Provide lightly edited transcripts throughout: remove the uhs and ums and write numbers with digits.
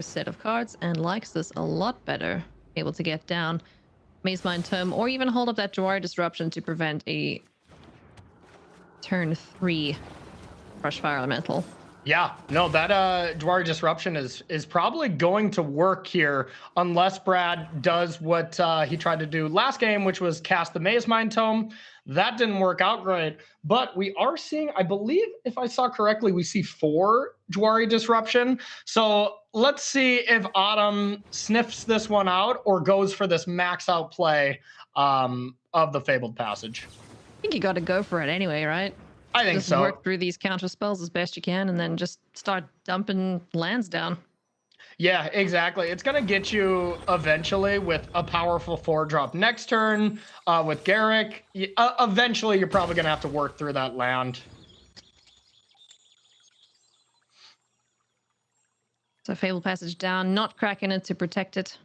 set of cards and likes this a lot better. Able to get down Maze Mind Tome or even hold up that Jawari Disruption to prevent a turn 3 Brushfire Elemental. Yeah, no, that Dwar Disruption is probably going to work here unless Brad does what he tried to do last game, which was cast the Maze Mind Tome. That didn't work out great, but we are seeing, I believe, if I saw correctly, we see 4 Jwari Disruption. So let's see if Autumn sniffs this one out or goes for this max out play of the Fabled Passage. I think you got to go for it anyway, right? I think just so. Work through these counter spells as best you can and then just start dumping lands down. Yeah, exactly. It's going to get you eventually with a powerful 4-drop next turn. With Garrick, eventually you're probably going to have to work through that land. So Fabled Passage down, not cracking it to protect it.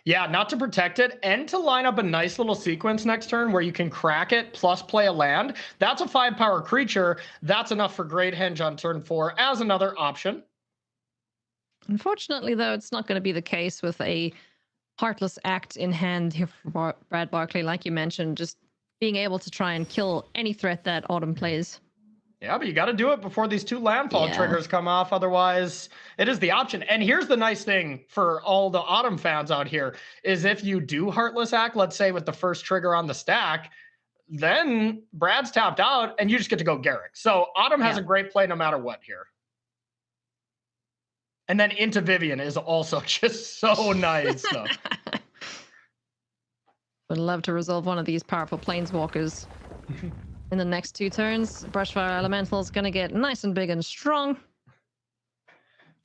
Yeah, not to protect it and to line up a nice little sequence next turn where you can crack it plus play a land. That's a 5-power creature. That's enough for Great Henge on turn 4 as another option. Unfortunately, though, it's not going to be the case with a Heartless Act in hand here for Brad Barclay, like you mentioned, just being able to try and kill any threat that Autumn plays. Yeah, but you got to do it before these 2 landfall triggers come off. Otherwise, it is the option. And here's the nice thing for all the Autumn fans out here is if you do Heartless Act, let's say with the first trigger on the stack, then Brad's tapped out and you just get to go Garrick. So Autumn has a great play no matter what here. And then into Vivian is also just so nice. Would love to resolve one of these powerful Planeswalkers. In the next 2 turns, Brushfire Elemental is going to get nice and big and strong.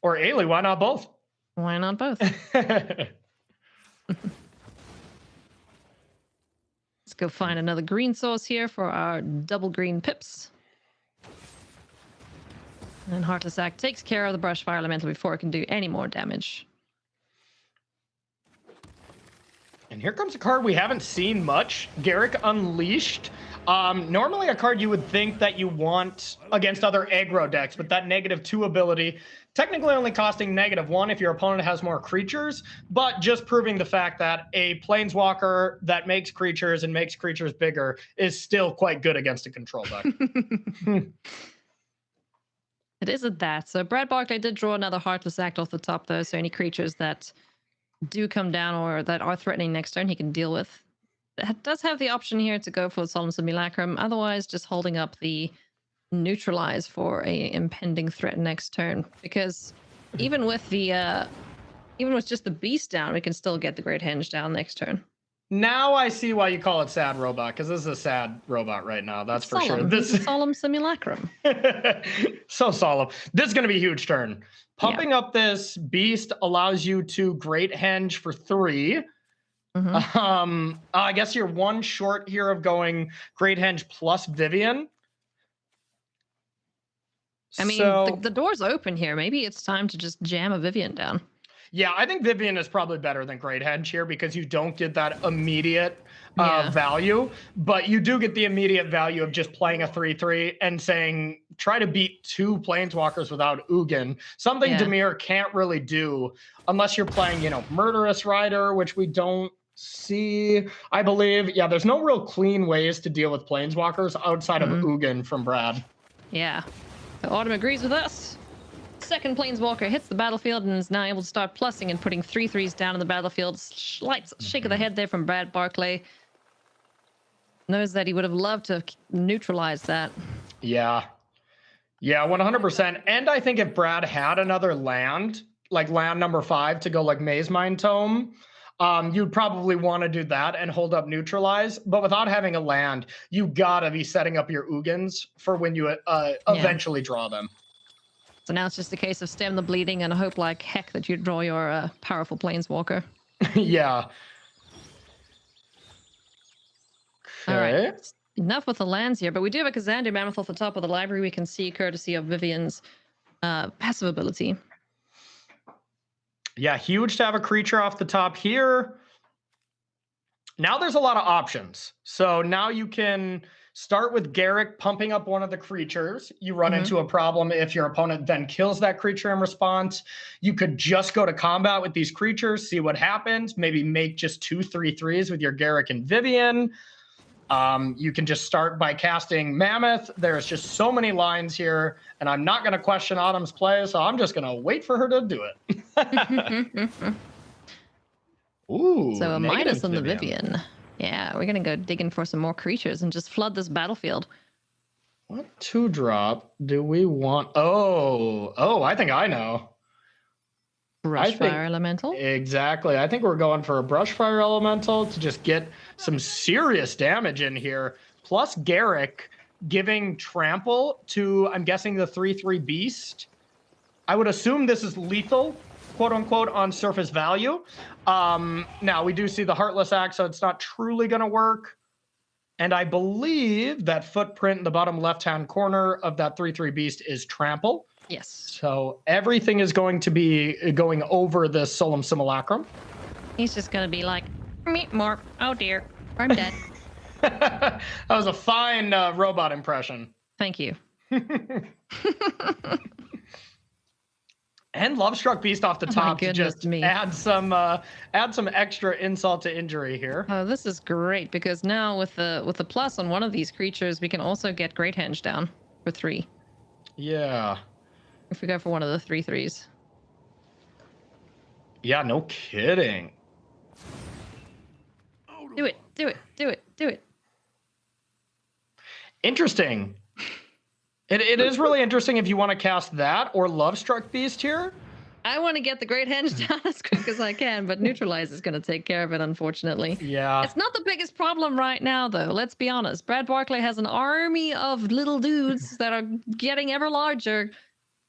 Or Ailey, why not both? Why not both? Let's go find another green source here for our double green pips. And Heartless Act takes care of the Brushfire Elemental before it can do any more damage. And here comes a card we haven't seen much. Garrick Unleashed. Normally a card you would think that you want against other aggro decks, but that -2 ability, technically only costing -1 if your opponent has more creatures, but just proving the fact that a Planeswalker that makes creatures and makes creatures bigger is still quite good against a control deck. It isn't that. So Brad Barclay did draw another Heartless Act off the top, though, so any creatures that do come down or that are threatening next turn, he can deal with. It does have the option here to go for Solemn Simulacrum. Otherwise, just holding up the Neutralize for a impending threat next turn. Because even with the even with just the Beast down, we can still get the Great Henge down next turn. Now I see why you call it Sad Robot, because this is a sad robot right now. That's for sure. This is Solemn Simulacrum. So solemn. This is going to be a huge turn. Pumping up this Beast allows you to Great Henge for 3. I guess you're 1 short here of going Great Henge plus Vivian. I mean, the door's open here. Maybe it's time to just jam a Vivian down. Yeah, I think Vivian is probably better than Great Henge here because you don't get that immediate value, but you do get the immediate value of just playing a 3/3 and saying, try to beat 2 Planeswalkers without Ugin. Something Dimir can't really do unless you're playing, Murderous Rider, which we don't see, I believe. Yeah, there's no real clean ways to deal with Planeswalkers outside of Ugin from Brad. Yeah. So Autumn agrees with us. Second Planeswalker hits the battlefield and is now able to start plussing and putting 3/3s down in the battlefield. Slight shake of the head there from Brad Barclay. Knows that he would have loved to neutralize that. Yeah. Yeah, 100%. And I think if Brad had another land, like land number 5 to go like Maze Mind Tome, you'd probably want to do that and hold up neutralize. But without having a land, you gotta be setting up your Ugins for when you eventually draw them. So now it's just a case of stem the bleeding and hope like heck that you draw your powerful Planeswalker. Yeah. Okay. All right. Enough with the lands here, but we do have a Kazandu Mammoth off the top of the library we can see courtesy of Vivian's passive ability. Yeah, huge to have a creature off the top here. Now there's a lot of options. So now you can start with Garrick pumping up one of the creatures. You run Mhm. into a problem if your opponent then kills that creature in response. You could just go to combat with these creatures, see what happens, maybe make just 2/3/3s with your Garrick and Vivian. You can just start by casting Mammoth. There's just so many lines here, and I'm not going to question Autumn's play, so I'm just going to wait for her to do it. Ooh, So a negative minus on the Vivian. Vivian. Yeah, we're gonna go digging for some more creatures and just flood this battlefield. What 2-drop do we want? Oh, I think I know. Brushfire Elemental. Exactly. I think we're going for a Brushfire Elemental to just get some serious damage in here. Plus Garrick giving trample to, I'm guessing, the 3/3 beast. I would assume this is lethal, quote unquote, on surface value. Now we do see the Heartless Axe, so it's not truly going to work. And I believe that footprint in the bottom left-hand corner of that 3/3 beast is trample. Yes. So everything is going to be going over the Solemn Simulacrum. He's just gonna be like, meet more. Oh dear, I'm dead. That was a fine robot impression. Thank you. And Lovestruck Beast off the top to just add some extra insult to injury here. Oh, this is great because now with the plus on one of these creatures, we can also get Great Henge down for 3. Yeah. If we go for one of the 3/3s. Yeah, no kidding. Do it, do it, do it, do it. Interesting. It is really interesting if you want to cast that or Lovestruck Beast here. I want to get the Great Henge down as quick as I can, but Neutralize is going to take care of it, unfortunately. Yeah. It's not the biggest problem right now, though. Let's be honest. Brad Barclay has an army of little dudes that are getting ever larger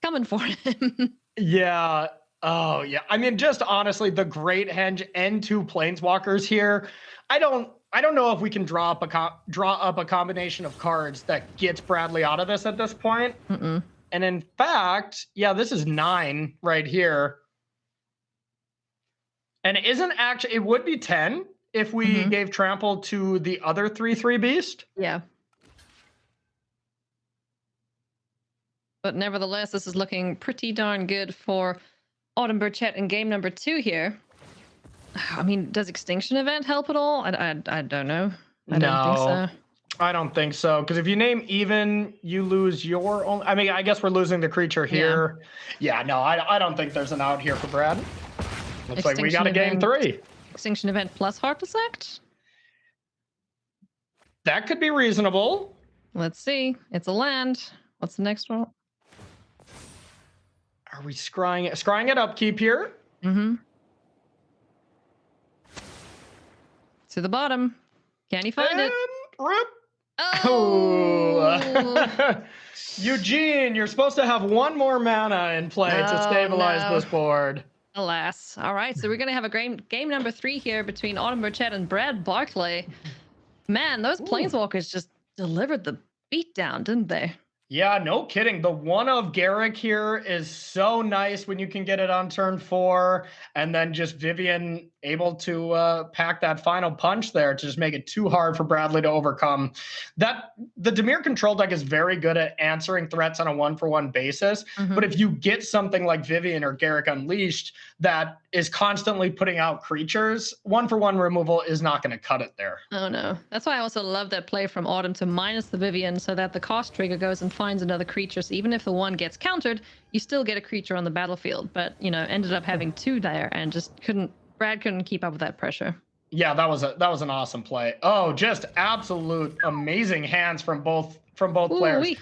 coming for him. Yeah. Oh, yeah. I mean, just honestly, the Great Henge and 2 Planeswalkers here. I don't know if we can draw up a combination of cards that gets Bradley out of this at this point. Mm-mm. And in fact, yeah, this is 9 right here. And it isn't actually, it would be 10 if we gave trample to the other 3/3 beast. Yeah. But nevertheless, this is looking pretty darn good for Autumn Burchett in game number 2 here. I mean, does Extinction Event help at all? I don't know. I don't think so. I don't think so. Because if you name even, you lose your own. I mean, I guess we're losing the creature here. Yeah, no, I don't think there's an out here for Brad. Looks like we got a game 3. Extinction Event plus Heartless Act? That could be reasonable. Let's see. It's a land. What's the next one? Are we scrying it? Scrying it upkeep here. Mm-hmm. To the bottom. Can you find it? Rip. Oh! Eugene, you're supposed to have 1 more mana in play to stabilize this board. Alas. All right, so we're going to have a game number 3 here between Autumn Burchett and Brad Barclay. Man, those Planeswalkers just delivered the beatdown, didn't they? Yeah, no kidding. The one of Garrick here is so nice when you can get it on turn 4, and then just Vivian able to pack that final punch there to just make it too hard for Bradley to overcome. The Dimir control deck is very good at answering threats on a 1-for-1 basis, but if you get something like Vivian or Garrick Unleashed that is constantly putting out creatures, 1-for-1 removal is not going to cut it there. Oh no. That's why I also love that play from Autumn to minus the Vivian so that the cost trigger goes and finds another creature. So even if the one gets countered, you still get a creature on the battlefield. But, you know, ended up having 2 there and just Brad couldn't keep up with that pressure. Yeah, that was an awesome play. Oh, just absolute amazing hands from both players.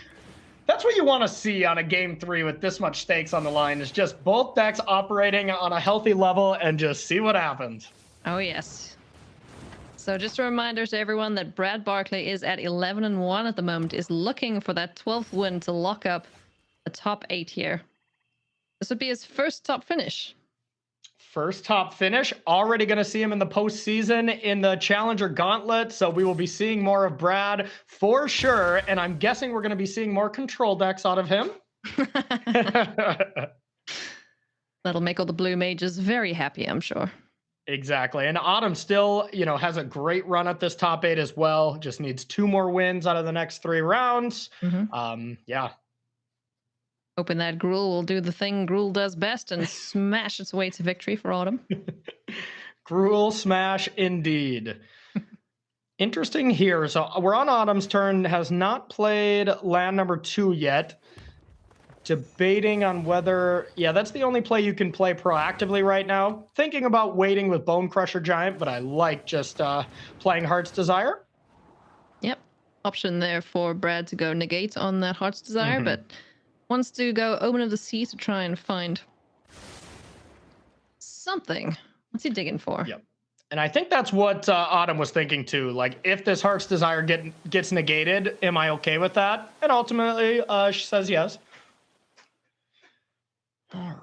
That's what you want to see on a game 3 with this much stakes on the line, is just both decks operating on a healthy level and just see what happens. Oh, yes. So just a reminder to everyone that Brad Barclay is at 11-1 at the moment, is looking for that 12th win to lock up the top 8 here. This would be his first top finish. First top finish. Already going to see him in the postseason in the Challenger Gauntlet. So we will be seeing more of Brad for sure. And I'm guessing we're going to be seeing more control decks out of him. That'll make all the blue mages very happy, I'm sure. Exactly. And Autumn still, has a great run at this top 8 as well. Just needs 2 more wins out of the next 3 rounds. Yeah. Hoping that Gruul will do the thing Gruul does best and smash its way to victory for Autumn. Gruul smash indeed. Interesting here. So we're on Autumn's turn, has not played land number 2 yet. Debating on whether, that's the only play you can play proactively right now. Thinking about waiting with Bone Crusher Giant, but I like just playing Heart's Desire. Yep. Option there for Brad to go negate on that Heart's Desire, but wants to go Omen of the Sea to try and find something. What's he digging for? Yep. And I think that's what Autumn was thinking too. Like, if this Heart's Desire gets negated, am I okay with that? And ultimately, she says yes. All right.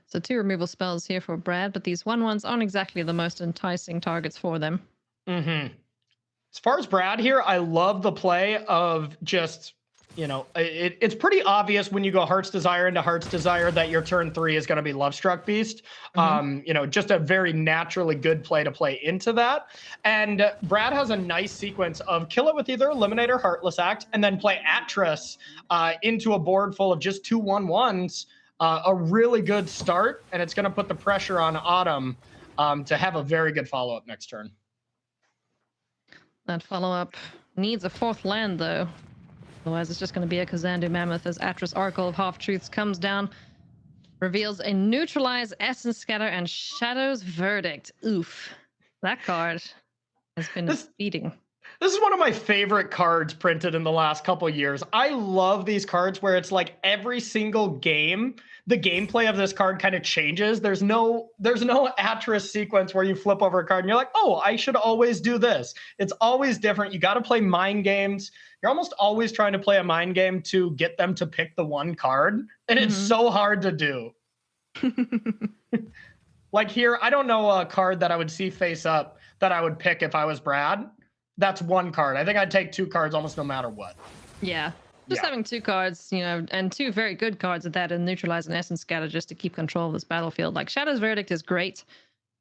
So 2 removal spells here for Brad, but these 1/1s aren't exactly the most enticing targets for them. As far as Brad here, I love the play of just, it's pretty obvious when you go Heart's Desire into Heart's Desire that your turn 3 is going to be Lovestruck Beast. Just a very naturally good play to play into that. And Brad has a nice sequence of kill it with either Eliminator, Heartless Act, and then play Atris into a board full of just 2 1/1s. A really good start, and it's going to put the pressure on Autumn to have a very good follow-up next turn. That follow-up needs a 4th land, though. Otherwise, it's just going to be a Kazandu Mammoth as Atris Oracle of Half-Truths comes down, reveals a Neutralize, Essence Scatter, and Shadow's Verdict. Oof. That card has been a beating. This is one of my favorite cards printed in the last couple of years. I love these cards where it's like every single game, the gameplay of this card kind of changes. There's no Atris sequence where you flip over a card and you're like, oh, I should always do this. It's always different. You got to play mind games. You're almost always trying to play a mind game to get them to pick the one card. And it's so hard to do. Like here, I don't know a card that I would see face up that I would pick if I was Brad. That's 1 card. I think I'd take 2 cards almost no matter what. Yeah. Just having 2 cards, and 2 very good cards at that, and Neutralize and Essence Scatter just to keep control of this battlefield. Like, Shadow's Verdict is great,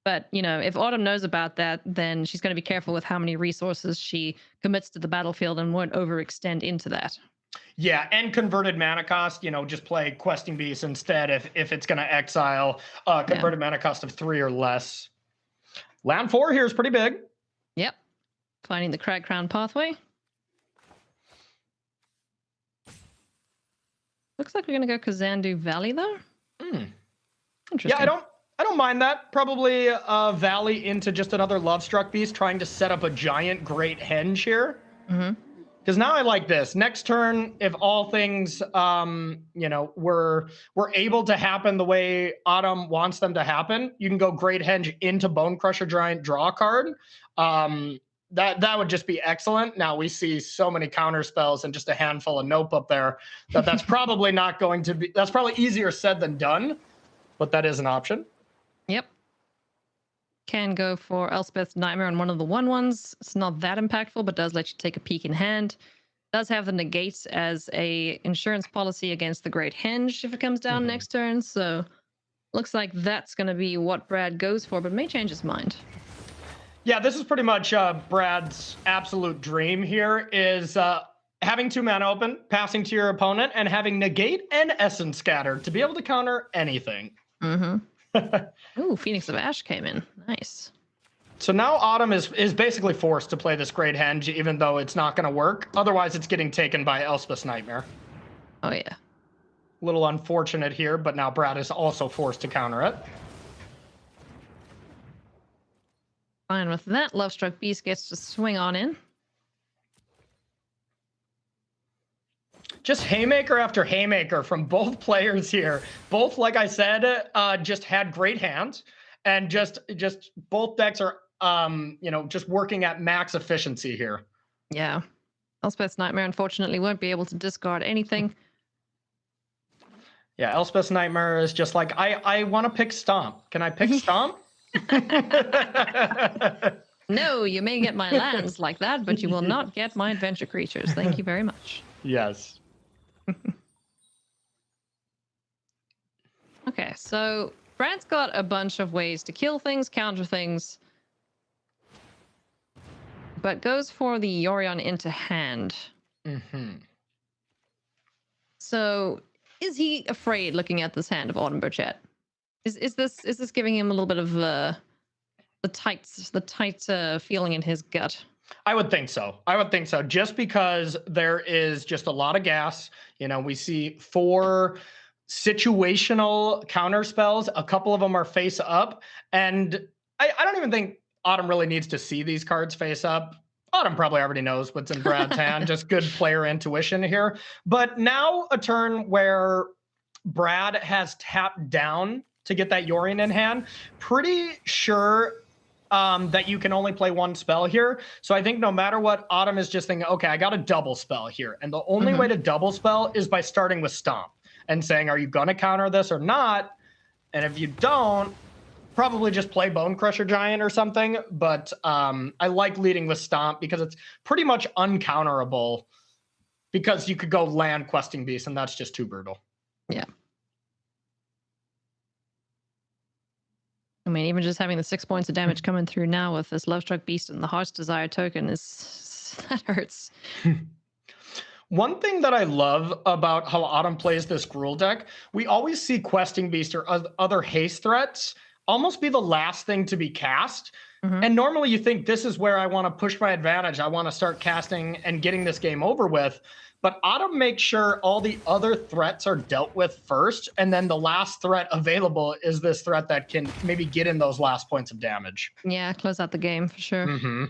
but, if Autumn knows about that, then she's going to be careful with how many resources she commits to the battlefield and won't overextend into that. Yeah, and converted mana cost, just play Questing Beast instead if it's going to exile converted mana cost of 3 or less. Land 4 here is pretty big. Yep. Finding the Crag Crown pathway. Looks like we're going to go Kazandu Valley, though. Interesting. Yeah, I don't mind that. Probably Valley into just another Lovestruck Beast, trying to set up a giant Great Henge here. Because now I like this. Next turn, if all things, were able to happen the way Autumn wants them to happen, you can go Great Henge into Bone Crusher Giant, draw a card. That would just be excellent. Now we see so many counter spells and just a handful of nope up there that's probably not going to be. That's probably easier said than done, but that is an option. Yep. Can go for Elspeth's Nightmare on one of the 1/1s. It's not that impactful, but does let you take a peek in hand. Does have the negate as a insurance policy against the Great Henge if it comes down next turn. So looks like that's going to be what Brad goes for, but may change his mind. Yeah, this is pretty much Brad's absolute dream here is having 2 mana open, passing to your opponent, and having negate and Essence Scatter to be able to counter anything. Ooh, Phoenix of Ash came in. Nice. So now Autumn is basically forced to play this Great Henge, even though it's not going to work. Otherwise, it's getting taken by Elspeth's Nightmare. Oh, yeah. A little unfortunate here, but now Brad is also forced to counter it. Fine with that. Lovestruck Beast gets to swing on in. Just haymaker after haymaker from both players here. Both, like I said, just had great hands, and just both decks are, just working at max efficiency here. Yeah. Elspeth's Nightmare, unfortunately, won't be able to discard anything. Yeah, Elspeth's Nightmare is just like, I want to pick Stomp. Can I pick Stomp? No, you may get my lands like that, but you will not get my adventure creatures. Thank you very much. Yes. Okay, so Brad's got a bunch of ways to kill things, counter things, but goes for the Yorion into hand. So, is he afraid looking at this hand of Autumn Burchett? Is this giving him a little bit of the tight feeling in his gut? I would think so. I would think so. Just because there is just a lot of gas. You know, we see 4 situational counter spells. A couple of them are face up. And I don't even think Autumn really needs to see these cards face up. Autumn probably already knows what's in Brad's hand. Just good player intuition here. But now a turn where Brad has tapped down to get that Yorion in hand. Pretty sure that you can only play 1 spell here. So I think no matter what, Autumn is just thinking, okay, I got a double spell here. And the only way to double spell is by starting with Stomp and saying, are you going to counter this or not? And if you don't, probably just play Bone Crusher Giant or something. But I like leading with Stomp because it's pretty much uncounterable because you could go land Questing Beast and that's just too brutal. Yeah. I mean, even just having the 6 points of damage coming through now with this Lovestruck Beast and the Heart's Desire token that hurts. One thing that I love about how Autumn plays this Gruul deck, we always see Questing Beast or other haste threats almost be the last thing to be cast. And normally you think this is where I want to push my advantage. I want to start casting and getting this game over with. But Autumn makes sure all the other threats are dealt with first, and then the last threat available is this threat that can maybe get in those last points of damage. Yeah, close out the game for sure.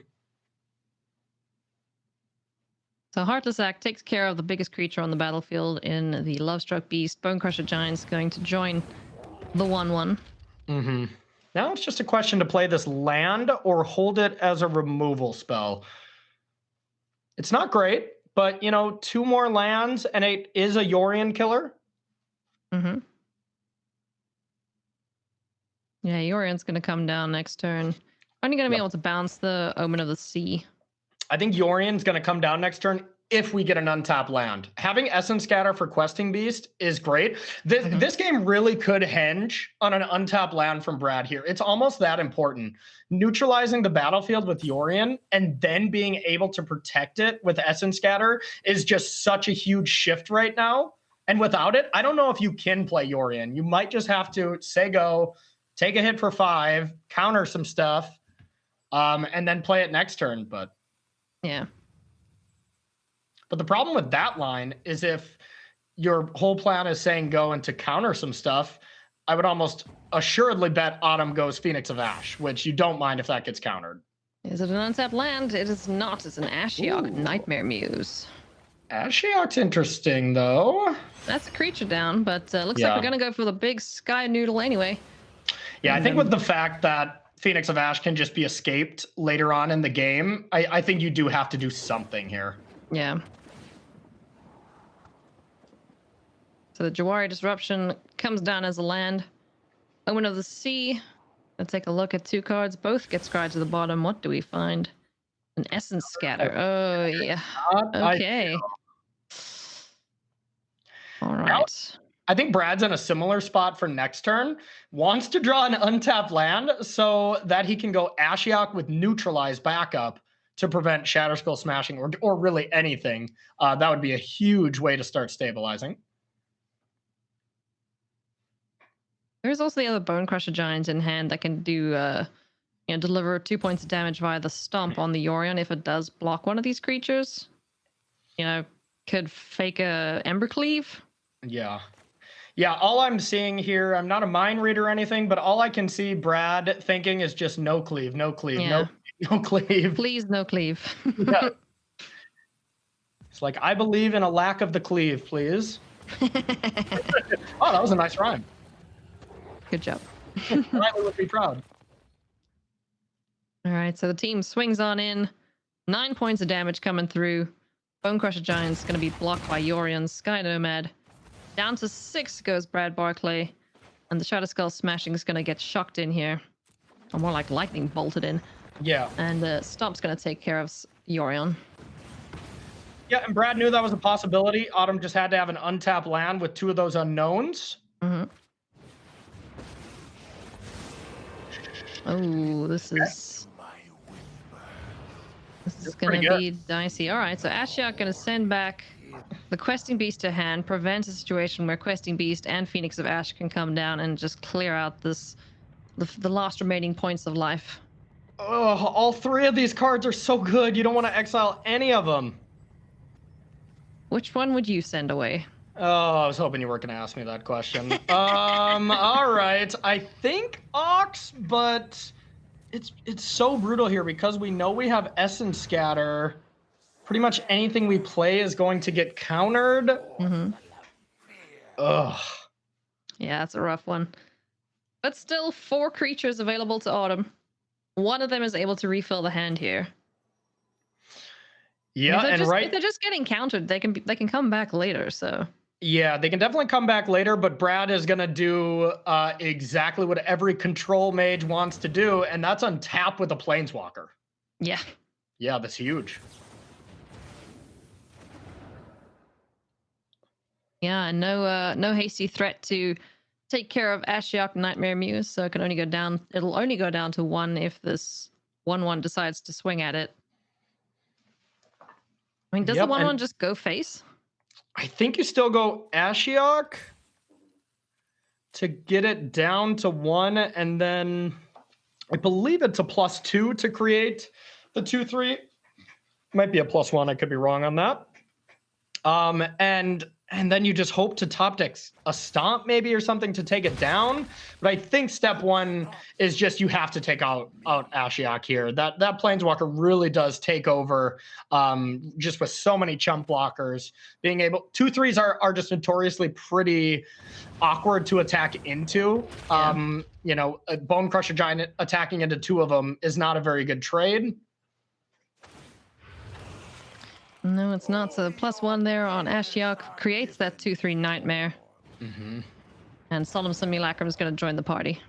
So Heartless Act takes care of the biggest creature on the battlefield in the Lovestruck Beast. Bone Crusher Giant's going to join the 1/1. Now it's just a question to play this land or hold it as a removal spell. It's not great. But, you know, 2 more lands, and it is a Yorion killer. Yeah, Yorion's going to come down next turn. Only going to be able to bounce the Omen of the Sea. I think Yorion's going to come down next turn if we get an untapped land. Having Essence Scatter for Questing Beast is great. This game really could hinge on an untapped land from Brad here. It's almost that important. Neutralizing the battlefield with Yorion and then being able to protect it with Essence Scatter is just such a huge shift right now. And without it, I don't know if you can play Yorion. You might just have to say go, take a hit for 5, counter some stuff, and then play it next turn. But yeah. But the problem with that line is if your whole plan is saying go and to counter some stuff, I would almost assuredly bet Autumn goes Phoenix of Ash, which you don't mind if that gets countered. Is it an untapped land? It is not. It's an Ashiok Nightmare Muse. Ashiok's interesting, though. That's a creature down, but looks like we're going to go for the big Sky Noodle anyway. Yeah, I think with the fact that Phoenix of Ash can just be escaped later on in the game, I think you do have to do something here. Yeah. So the Jawari Disruption comes down as a land. Omen of the Sea. Let's take a look at 2 cards. Both get scryed to the bottom. What do we find? An Essence Scatter. Oh, yeah. Okay. All right. I think Brad's in a similar spot for next turn. Wants to draw an untapped land so that he can go Ashiok with neutralized backup to prevent Shatterskull smashing or really anything. That would be a huge way to start stabilizing. There's also the other Bone Crusher Giant in hand that can do, deliver 2 points of damage via the Stomp on the Yorion if it does block one of these creatures. You know, could fake a Embercleave. Yeah. Yeah, all I'm seeing here, I'm not a mind reader or anything, but all I can see Brad thinking is just no cleave, no cleave, no cleave. Please, no cleave. Yeah. It's like, I believe in a lack of the cleave, please. Oh, that was a nice rhyme. Good job. Riley would be proud. All right, so the team swings on in. 9 points of damage coming through. Bone Crusher Giant's going to be blocked by Yorion. Sky Nomad. Down to 6 goes Brad Barclay. And the Shatterskull smashing is going to get shocked in here. Or more like lightning bolted in. Yeah. And Stomp's going to take care of Yorion. Yeah, and Brad knew that was a possibility. Autumn just had to have an untapped land with 2 of those unknowns. Oh, this is pretty gonna good. be dicey. All right, so Ashiok gonna send back the Questing Beast to hand, prevents a situation where Questing Beast and Phoenix of Ash can come down and just clear out the last remaining points of life. Oh, all three of these cards are so good. You don't want to exile any of them. Which one would you send away? Oh, I was hoping you weren't going to ask me that question. All right. I think Ox, but it's so brutal here because we know we have Essence Scatter. Pretty much anything we play is going to get countered. Mm-hmm. Ugh. Yeah, that's a rough one. But still, 4 creatures available to Autumn. One of them is able to refill the hand here. Yeah, and if they're just getting countered, they can come back later. So yeah, they can definitely come back later. But Brad is gonna do exactly what every control mage wants to do, and that's untap with a Planeswalker. yeah, that's huge. Yeah, and no hasty threat to take care of Ashiok Nightmare Muse, so it can only go down. It'll only go down to 1 if this 1/1 decides to swing at it. I mean, does the 1/1 just go face? I think you still go Ashiok to get it down to 1, and then I believe it's a +2 to create the 2/3. Might be a +1. I could be wrong on that. And then you just hope to top deck a stomp maybe or something to take it down. But I think step 1 is just you have to take out Ashiok here. That Planeswalker really does take over, just with so many chump blockers. Being able 2/3s are just notoriously pretty awkward to attack into. Yeah. You know, a Bone Crusher Giant attacking into 2 of them is not a very good trade. No, it's not. So the +1 there on Ashiok creates that 2/3 Nightmare. Mm-hmm. And Solemn Simulacrum is going to join the party.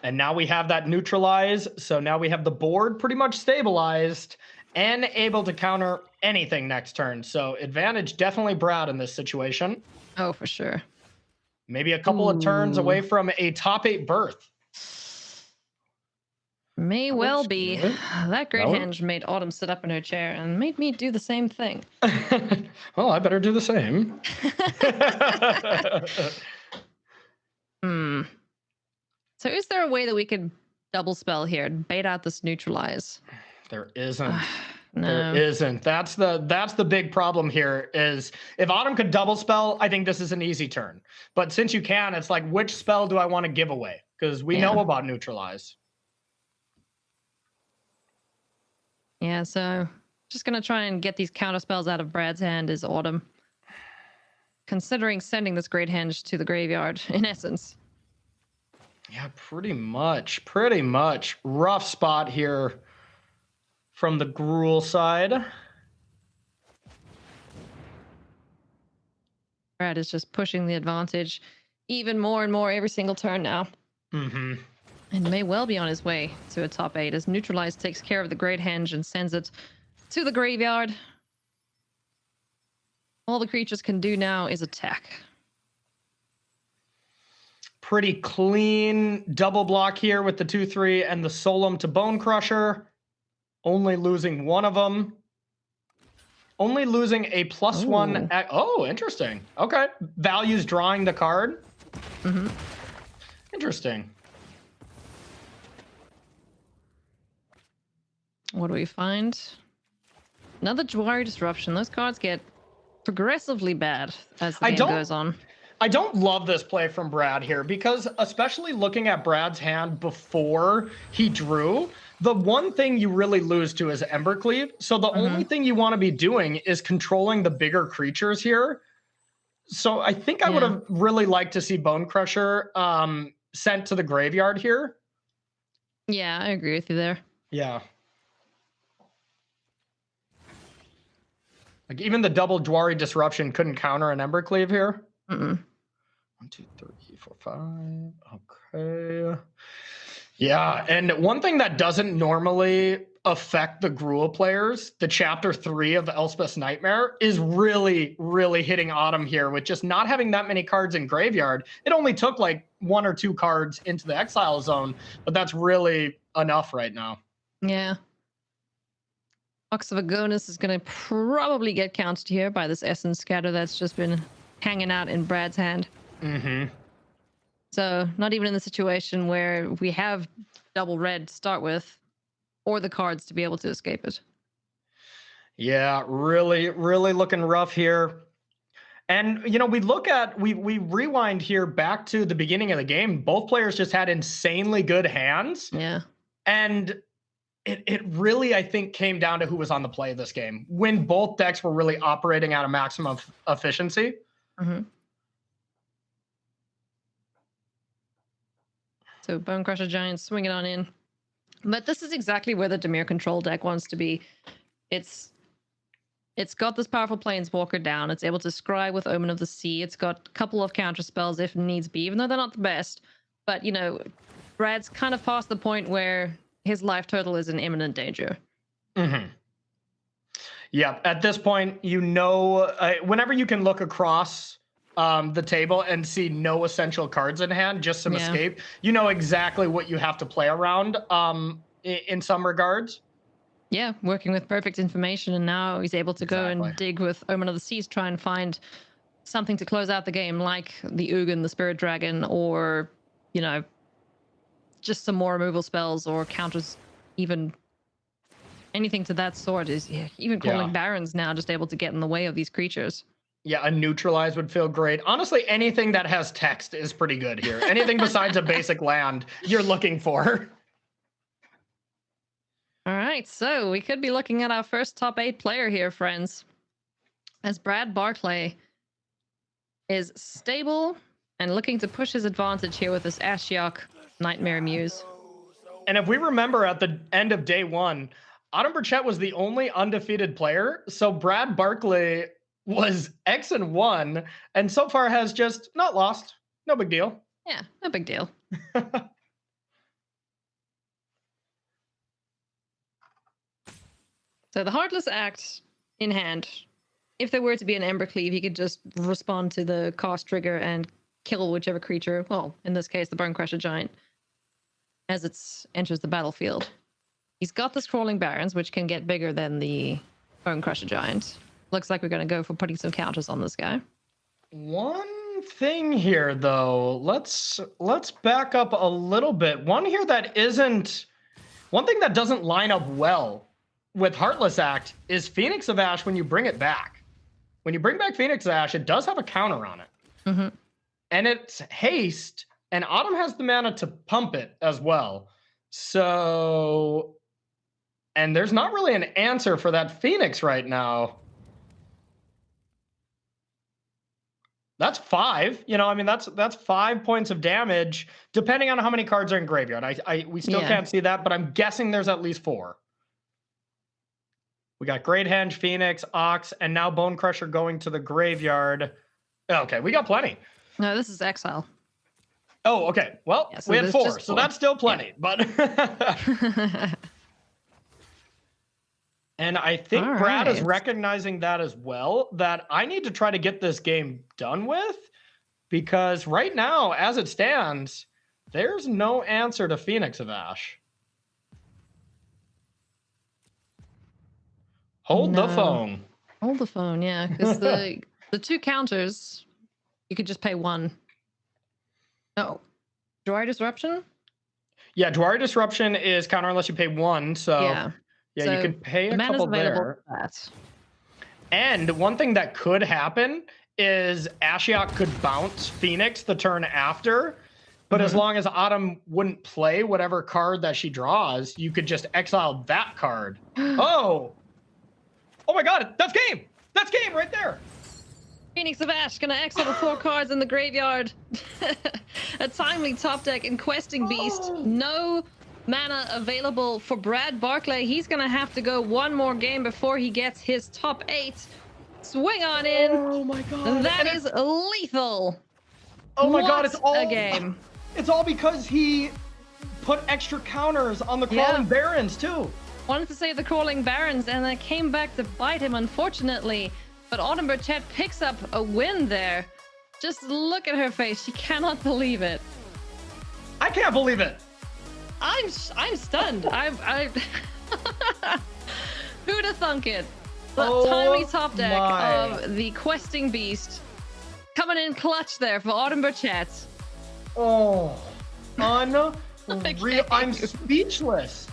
And now we have that neutralize. So now we have the board pretty much stabilized and able to counter anything next turn. So advantage definitely Brad in this situation. Oh, for sure. Maybe a couple of turns away from a top 8 berth. May well be. That great henge made Autumn sit up in her chair and made me do the same thing. Well, I better do the same. So is there a way that we could double spell here and bait out this neutralize? There isn't. No. There isn't. That's the big problem here is if Autumn could double spell, I think this is an easy turn. But since you can, it's like, which spell do I want to give away? Because we know about neutralize. Yeah, so just going to try and get these counter spells out of Brad's hand is Autumn. Considering sending this Great Henge to the graveyard, in essence. Yeah, pretty much. Pretty much. Rough spot here from the Gruul side. Brad is just pushing the advantage even more and more every single turn now. Mm-hmm. And may well be on his way to a top 8 as Neutralize takes care of the Great Henge and sends it to the graveyard. All the creatures can do now is attack. Pretty clean double block here with the 2/3 and the Solemn to Bone Crusher. Only losing one of them. Only losing a +1. Oh, interesting. Okay. Values drawing the card. Mm-hmm. Interesting. What do we find? Another Jwari Disruption. Those cards get progressively bad as the game goes on. I don't love this play from Brad here because, especially looking at Brad's hand before he drew, the one thing you really lose to is Embercleave. So the only thing you want to be doing is controlling the bigger creatures here. So I think I would have really liked to see Bone Crusher sent to the graveyard here. Yeah, I agree with you there. Yeah. Like even the double Jwari Disruption couldn't counter an Embercleave here. 1, 2, 3, 4, 5. Okay. Yeah, and one thing that doesn't normally affect the Gruul players, the chapter 3 of Elspeth's Nightmare is really, really hitting Autumn here with just not having that many cards in graveyard. It only took like 1 or 2 cards into the exile zone, but that's really enough right now. Yeah. Box of Agonis is going to probably get countered here by this Essence Scatter that's just been hanging out in Brad's hand. Mm-hmm. So not even in the situation where we have double red to start with, or the cards to be able to escape it. Yeah, really, really looking rough here. And, you know, we rewind here back to the beginning of the game. Both players just had insanely good hands. Yeah. And it really, I think, came down to who was on the play this game when both decks were really operating at a maximum efficiency. Mm-hmm. So Bone Crusher Giant swinging on in. But this is exactly where the Dimir control deck wants to be. It's got this powerful Planeswalker down. It's able to scry with Omen of the Sea. It's got a couple of counter spells if needs be, even though they're not the best. But, you know, Brad's kind of past the point where his life total is in imminent danger. Mm-hmm. Yeah, at this point, you know, whenever you can look across the table and see no essential cards in hand, just some escape, you know exactly what you have to play around in some regards. Yeah, working with perfect information, and now he's able to go and dig with Omen of the Seas, try and find something to close out the game, like the Ugin, the Spirit Dragon, or, you know, just some more removal spells or counters, even anything to that sort. Is even calling Barons now just able to get in the way of these creatures. Yeah, a neutralize would feel great. Honestly, anything that has text is pretty good here. Anything besides a basic land you're looking for. All right, so we could be looking at our first top 8 player here, friends. As Brad Barclay is stable and looking to push his advantage here with this Ashiok Nightmare Muse. And if we remember at the end of day 1, Autumn Burchett was the only undefeated player. So Brad Barclay was X-1 and so far has just not lost. No big deal. Yeah, no big deal. So the Heartless Act in hand. If there were to be an Ember Cleave, he could just respond to the cast trigger and kill whichever creature, well, in this case, the Bone Crusher Giant, as it enters the battlefield. He's got the Scrolling Barons, which can get bigger than the Bone Crusher Giant. Looks like we're going to go for putting some counters on this guy. One thing here, though, let's back up a little bit. One thing that doesn't line up well with Heartless Act is Phoenix of Ash when you bring it back. When you bring back Phoenix of Ash, it does have a counter on it. Mm-hmm. And it's haste, and Autumn has the mana to pump it as well. So, and there's not really an answer for that Phoenix right now. That's 5. You know, I mean, that's 5 points of damage, depending on how many cards are in graveyard. We still can't see that, but I'm guessing there's at least 4. We got Great Henge, Phoenix, Ox, and now Bone Crusher going to the graveyard. Okay, we got plenty. No, this is Exile. Oh, okay. Well, so we had 4, so that's still plenty. But and I think Brad is recognizing that as well, that I need to try to get this game done with, because right now, as it stands, there's no answer to Phoenix of Ash. Hold the phone. Hold the phone, yeah, because the 2 counters, you could just pay 1. Oh, Dwyer Disruption? Yeah, Dwyer Disruption is counter unless you pay 1, so... Yeah, so you could pay a couple there. And one thing that could happen is Ashiok could bounce Phoenix the turn after, but as long as Autumn wouldn't play whatever card that she draws, you could just exile that card. Oh my God, that's game! That's game right there! Phoenix of Ash gonna exile the 4 cards in the graveyard. A timely top deck in Questing Beast. No mana available for Brad Barclay. He's gonna have to go one more game before he gets his top 8. Swing on in. Oh my God. That is lethal. Oh my God, it's all a game. It's all because he put extra counters on the Crawling Barons too. Wanted to save the Crawling Barons, and then came back to bite him, unfortunately. But Autumn Burchett picks up a win there. Just look at her face. She cannot believe it. I can't believe it. I'm stunned. Who'd have thunk it? The tiny top deck of the Questing Beast coming in clutch there for Autumn Burchett. Oh, unreal. I'm speechless.